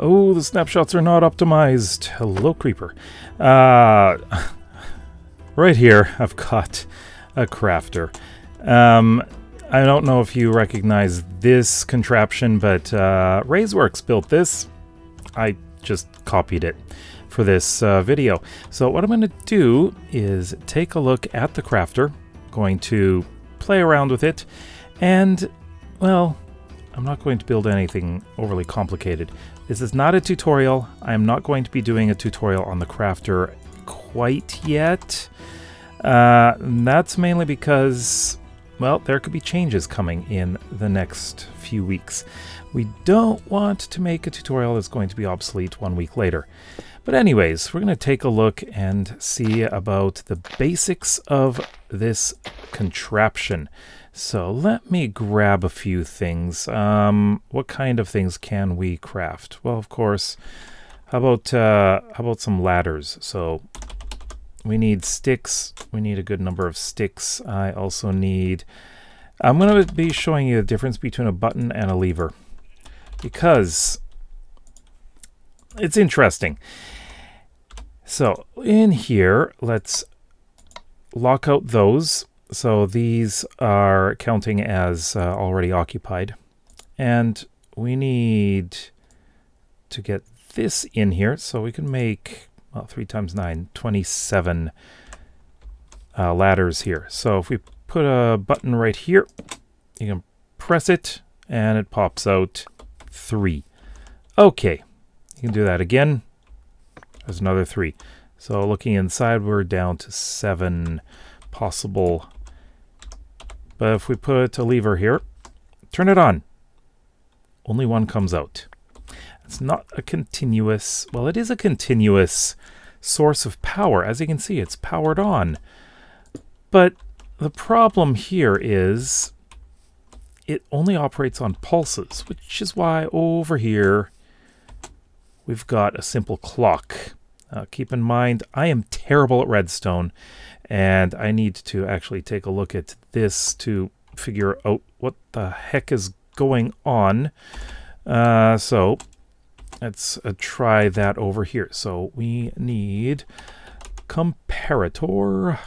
Oh, the snapshots are not optimized. Hello, creeper. Right here, I've got a crafter. I don't know if you recognize this contraption, but Razeworks built this. I just copied it for this video. So what I'm going to do is take a look at the crafter, going to play around with it, and, well, I'm not going to build anything overly complicated. This is not a tutorial. I'm not going to be doing a tutorial on the crafter quite yet. That's mainly because, well, there could be changes coming in the next few weeks. We don't want to make a tutorial that's going to be obsolete 1 week later. But anyways, we're going to take a look and see about the basics of this contraption. So let me grab a few things. What kind of things can we craft? Well, of course, how about some ladders? So we need sticks. We need a good number of sticks. I also need... I'm going to be showing you the difference between a button and a lever, because it's interesting. So in here, let's lock out those. So these are counting as already occupied. And we need to get this in here so we can make, well, 3 times 9, 27 ladders here. So if we put a button right here, you can press it and it pops out 3. Okay, you can do that again. There's another 3. So looking inside, we're down to 7 possible. But if we put a lever here, turn it on, only 1 comes out. It's not a continuous, well, it is a continuous source of power. As you can see, it's powered on. But the problem here is it only operates on pulses, which is why over here we've got a simple clock. Keep in mind, I am terrible at redstone, and I need to actually take a look at this to figure out what the heck is going on. So let's try that over here. So we need comparator.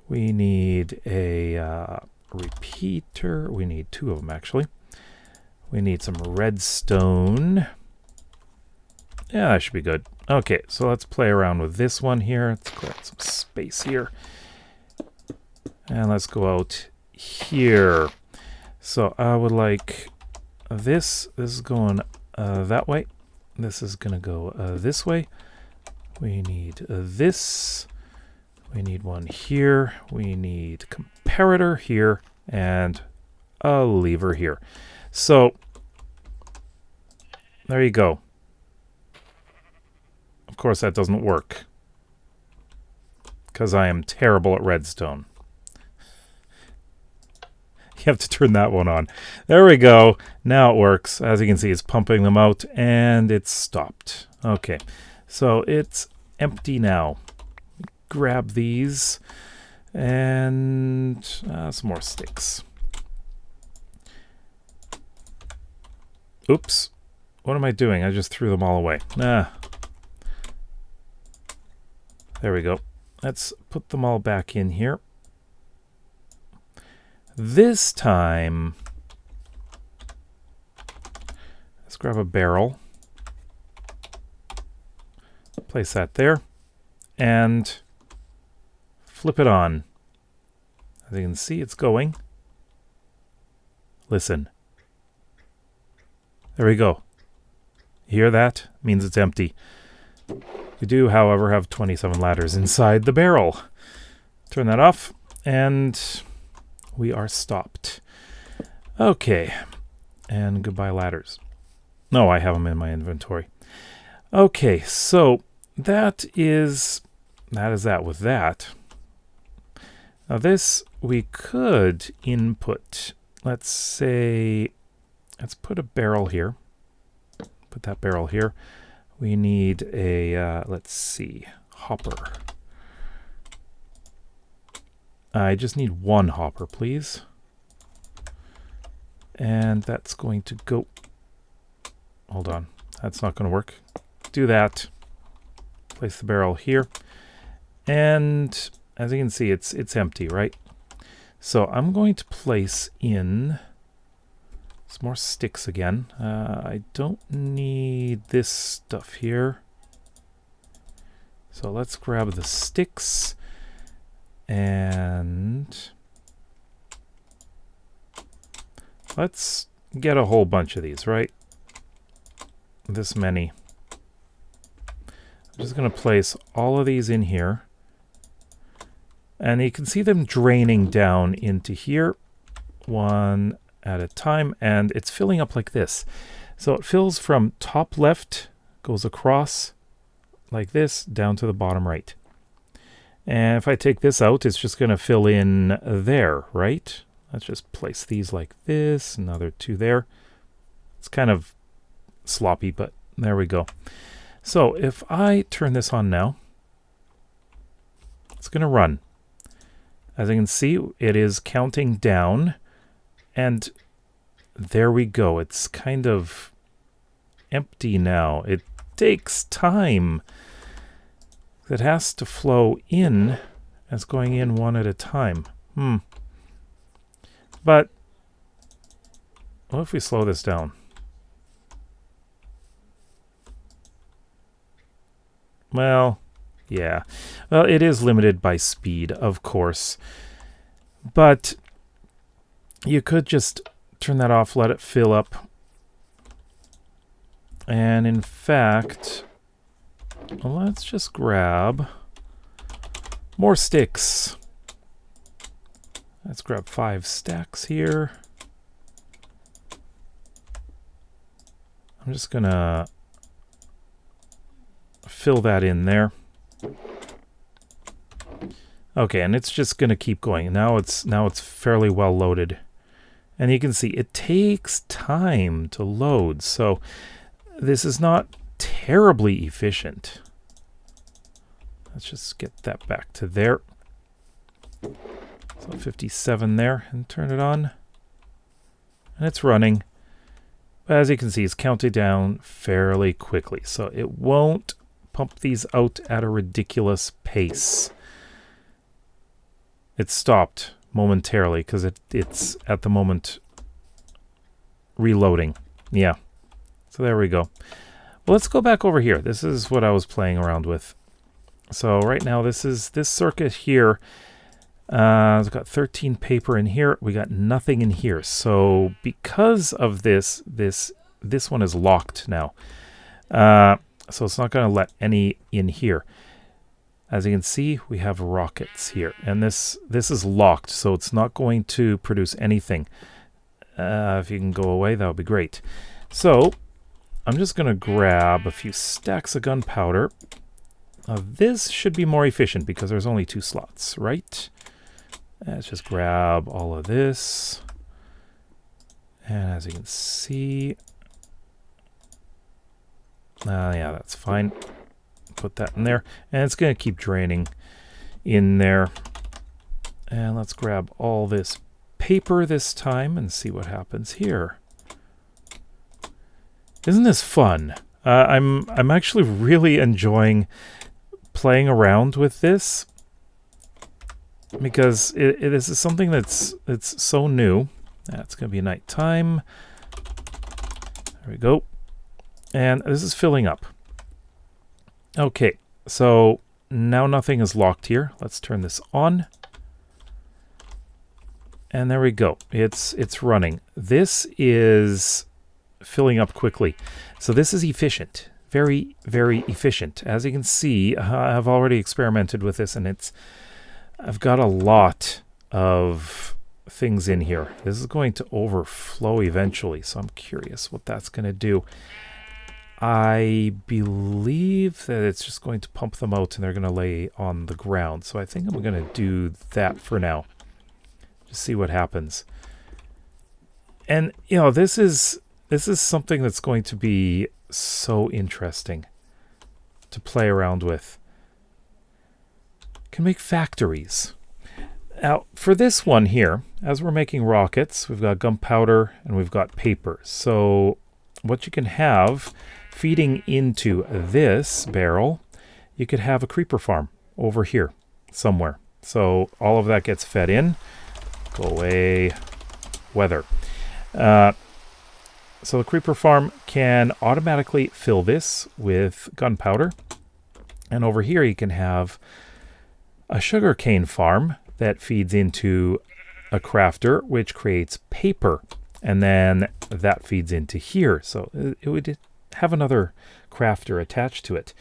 We need a repeater. We need 2 of them, actually. We need some redstone. Yeah, that should be good. Okay, so let's play around with this one here. Let's collect some space here. And let's go out here. So I would like this. This is going that way. This is going to go this way. We need this. We need one here. We need comparator here. And a lever here. So there you go. Of course, that doesn't work, because I am terrible at redstone. You have to turn that one on. There we go. Now it works. As you can see, it's pumping them out, and it's stopped. Okay, so it's empty now. Grab these, and some more sticks. Oops. What am I doing? I just threw them all away. There we go. Let's put them all back in here. This time, let's grab a barrel. Place that there. And flip it on. As you can see, it's going. Listen. There we go. Hear that? Means it's empty. We do, however, have 27 ladders inside the barrel. Turn that off, and we are stopped. Okay, and goodbye ladders. No, I have them in my inventory. Okay, so that is that with that. Now this we could input. Let's say, let's put a barrel here. Put that barrel here. We need a, let's see, hopper. I just need 1 hopper, please. And that's going to go... Hold on. that's not going to work. Do that. Place the barrel here. And as you can see, it's empty, right? So I'm going to place in some more sticks again. I don't need this stuff here. So let's grab the sticks and let's get a whole bunch of these, right? This many. I'm just going to place all of these in here. And you can see them draining down into here, one at a time, and it's filling up like this. So it fills from top left, goes across like this, down to the bottom right. And if I take this out, it's just going to fill in there, right? Let's just place these like this, another two there. It's kind of sloppy, but there we go. So if I turn this on now, it's going to run. As you can see, it is counting down, and there we go. It's kind of empty now. It takes time. It has to flow in as going in one at a time. But what if we slow this down? Well, yeah. Well, it is limited by speed, of course. But you could just turn that off, let it fill up. And in fact, let's just grab more sticks. Let's grab 5 stacks here. I'm just gonna fill that in there. Okay, and it's just gonna keep going. Now it's fairly well loaded. And you can see it takes time to load, so this is not terribly efficient. Let's just get that back to there. So 57 there, and turn it on. And it's running. But as you can see, it's counting down fairly quickly. So it won't pump these out at a ridiculous pace. It stopped momentarily because it's at the moment reloading. Yeah. So there we go. Well, let's go back over here. This is what I was playing around with. So right now, this circuit here. It's got 13 paper in here. We got nothing in here. So because of this one is locked now. So it's not going to let any in here. As you can see, we have rockets here, and this is locked, so it's not going to produce anything. If you can go away, that would be great. So I'm just going to grab a few stacks of gunpowder. This should be more efficient because there's only 2 slots, right? Let's just grab all of this. And as you can see, yeah, that's fine. Put that in there. And it's going to keep draining in there. And let's grab all this paper this time and see what happens here. Isn't this fun? I'm actually really enjoying playing around with this because this is something that's so new. It's going to be nighttime. There we go. And this is filling up. Okay, so now nothing is locked here. Let's turn this on. And there we go. It's running. This is filling up quickly. So this is efficient. Very, very efficient. As you can see, I've already experimented with this, and I've got a lot of things in here. This is going to overflow eventually, so I'm curious what that's going to do. I believe that it's just going to pump them out and they're going to lay on the ground. So I think I'm going to do that for now. Just see what happens. And, you know, this is something that's going to be so interesting to play around with. Can make factories. Now, for this one here, as we're making rockets, we've got gunpowder and we've got paper. So what you can have feeding into this barrel, you could have a creeper farm over here somewhere. So all of that gets fed in. Go away, weather. So the creeper farm can automatically fill this with gunpowder. And over here you can have a sugarcane farm that feeds into a crafter, which creates paper. And then that feeds into here. So it would have another crafter attached to it.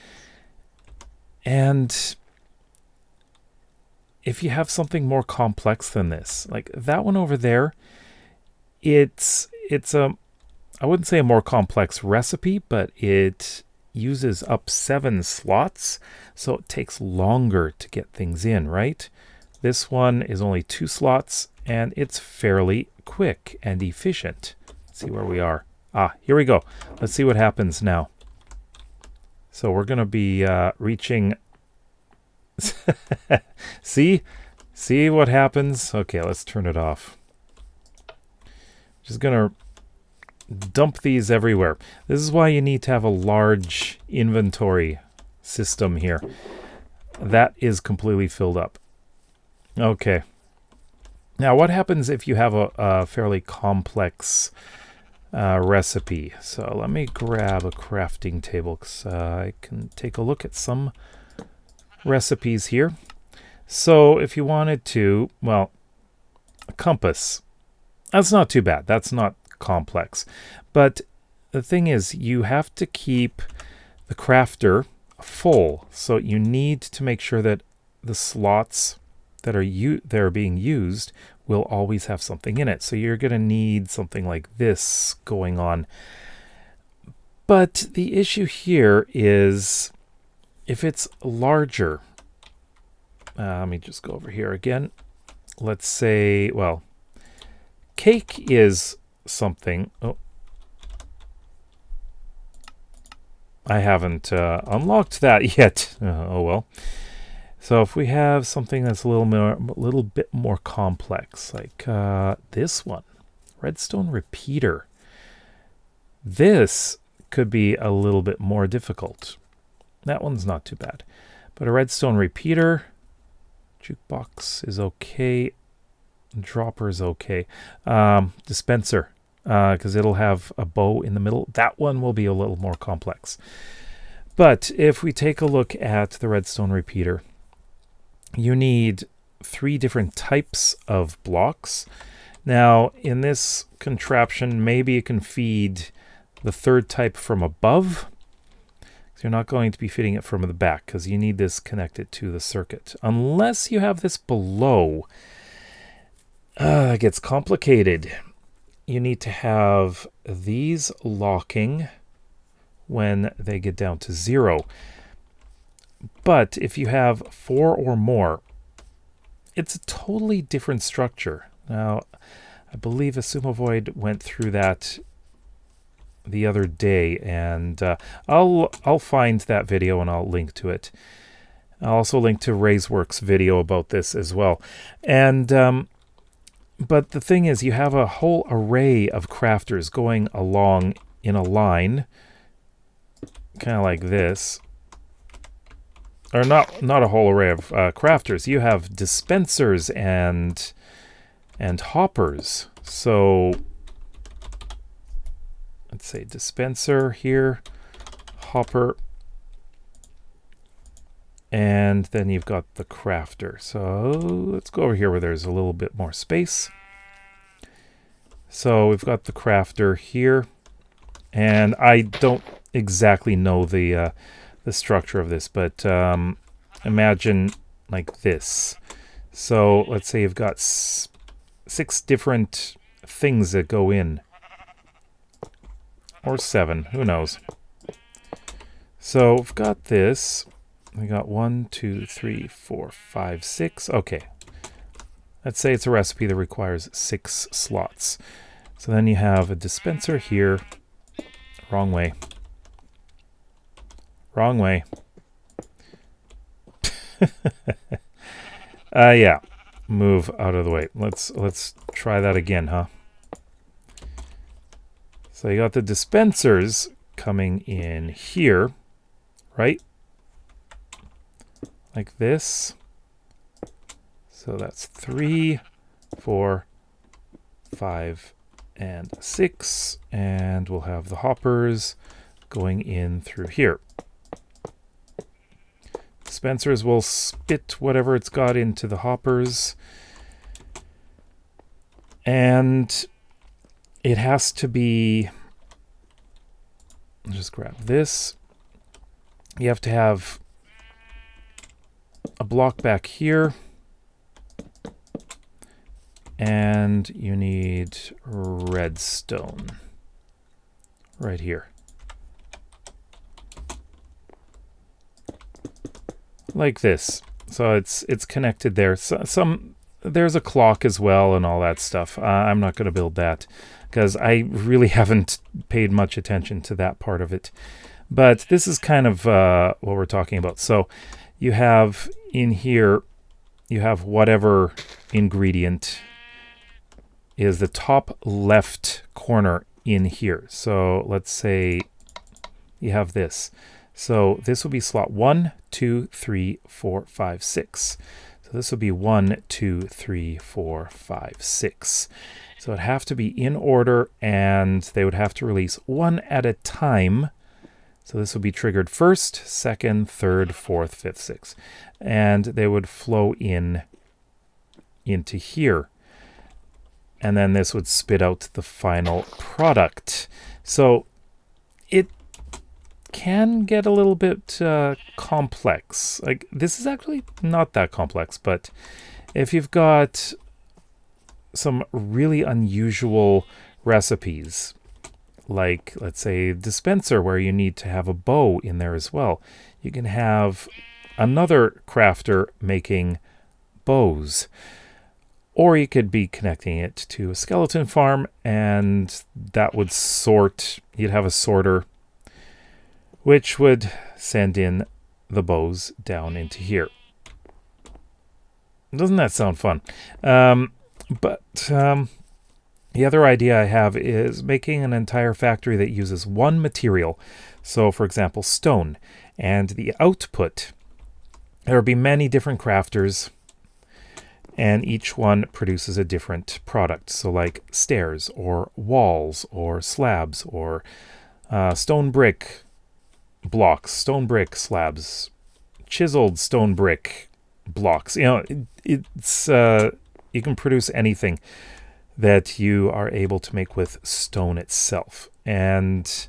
And if you have something more complex than this, like that one over there, it's a, I wouldn't say a more complex recipe, but it uses up 7 slots, so it takes longer to get things in, right? This one is only 2 slots, and it's fairly quick and efficient. Let's see where we are. Ah, here we go. Let's see what happens now. So we're going to be reaching... See what happens? Okay, let's turn it off. Just going to dump these everywhere. This is why you need to have a large inventory system here. That is completely filled up. Okay. Now, what happens if you have a fairly complex recipe? So let me grab a crafting table because I can take a look at some recipes here. So if you wanted to, well, a compass. That's not too bad. That's not complex. But the thing is, you have to keep the crafter full. So you need to make sure that the slots that are being used will always have something in it. So you're going to need something like this going on. But the issue here is if it's larger, let me just go over here again. Let's say, well, cake is something. Oh, I haven't unlocked that yet. Oh well. So if we have something that's a little bit more complex, like this one, redstone repeater. This could be a little bit more difficult. That one's not too bad, but a redstone repeater, jukebox is okay. Dropper is okay. Dispenser, because it'll have a bow in the middle. That one will be a little more complex. But if we take a look at the redstone repeater, you need 3 different types of blocks. Now, in this contraption, maybe you can feed the 3rd type from above. So you're not going to be feeding it from the back because you need this connected to the circuit. Unless you have this below. It gets complicated. You need to have these locking when they get down to 0. But if you have 4 or more, it's a totally different structure. Now, I believe Asumovoid went through that the other day, and I'll find that video and I'll link to it. I'll also link to RayzWorks' video about this as well. And but the thing is, you have a whole array of crafters going along in a line, kind of like this. Or not a whole array of crafters. You have dispensers and hoppers. So let's say dispenser here, hopper, and then you've got the crafter. So let's go over here where there's a little bit more space. So we've got the crafter here, and I don't exactly know the structure of this, but imagine like this. So let's say you've got 6 different things that go in, or 7, who knows. So we've got this. We got 1, 2, 3, 4, 5, 6. Okay. Let's say it's a recipe that requires 6 slots. So then you have a dispenser here. Wrong way. Wrong way. Yeah. Move out of the way. Let's try that again, huh? So you got the dispensers coming in here, right? Like this. So that's 3, 4, 5, and 6. And we'll have the hoppers going in through here. Dispensers will spit whatever it's got into the hoppers. And it has to be, I'll just grab this. You have to have a block back here. And you need redstone right here. Like this. So it's connected there. There's a clock as well and all that stuff. I'm not going to build that because I really haven't paid much attention to that part of it. But this is kind of what we're talking about. So you have in here, you have whatever ingredient is the top left corner in here. So let's say you have this. So this will be slot 1, 2, 3, 4, 5, 6. So this will be 1, 2, 3, 4, 5, 6. So it'd have to be in order, and they would have to release one at a time. So this would be triggered first, second, third, fourth, fifth, sixth. And they would flow in into here. And then this would spit out the final product. So it can get a little bit complex. Like, this is actually not that complex, but if you've got some really unusual recipes, like let's say dispenser where you need to have a bow in there as well, you can have another crafter making bows. Or you could be connecting it to a skeleton farm, and that would sort, you'd have a sorter, which would send in the bows down into here. Doesn't that sound fun? But the other idea I have is making an entire factory that uses one material. So, for example, stone. And the output, there will be many different crafters, and each one produces a different product. So like stairs or walls or slabs or stone brick blocks, stone brick slabs, chiseled stone brick blocks. You know, it's you can produce anything that you are able to make with stone itself. And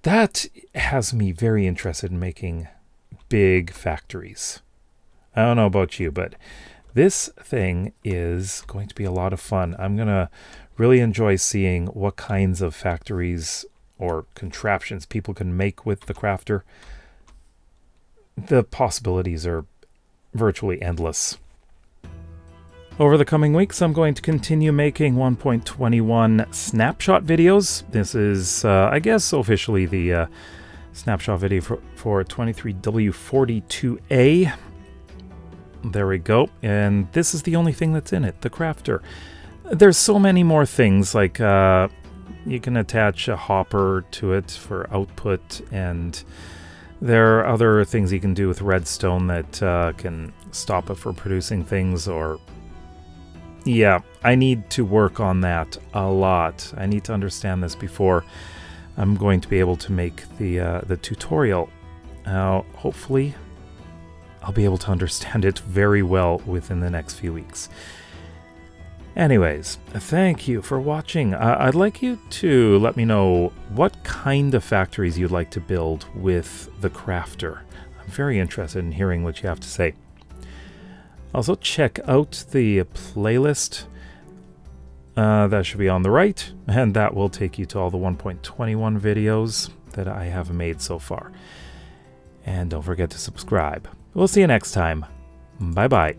that has me very interested in making big factories. I don't know about you, but this thing is going to be a lot of fun. I'm going to really enjoy seeing what kinds of factories or contraptions people can make with the crafter. The possibilities are virtually endless. Over the coming weeks, I'm going to continue making 1.21 snapshot videos. This is, I guess, officially the snapshot video for 23w42a. There we go. And this is the only thing that's in it, the crafter. There's so many more things, like you can attach a hopper to it for output, and there are other things you can do with redstone that can stop it from producing things, or... Yeah, I need to work on that a lot. I need to understand this before I'm going to be able to make the tutorial. Hopefully I'll be able to understand it very well within the next few weeks. Anyways, thank you for watching. I'd like you to let me know what kind of factories you'd like to build with the crafter. I'm very interested in hearing what you have to say. Also, check out the playlist. That should be on the right, and that will take you to all the 1.21 videos that I have made so far. And don't forget to subscribe. We'll see you next time. Bye-bye.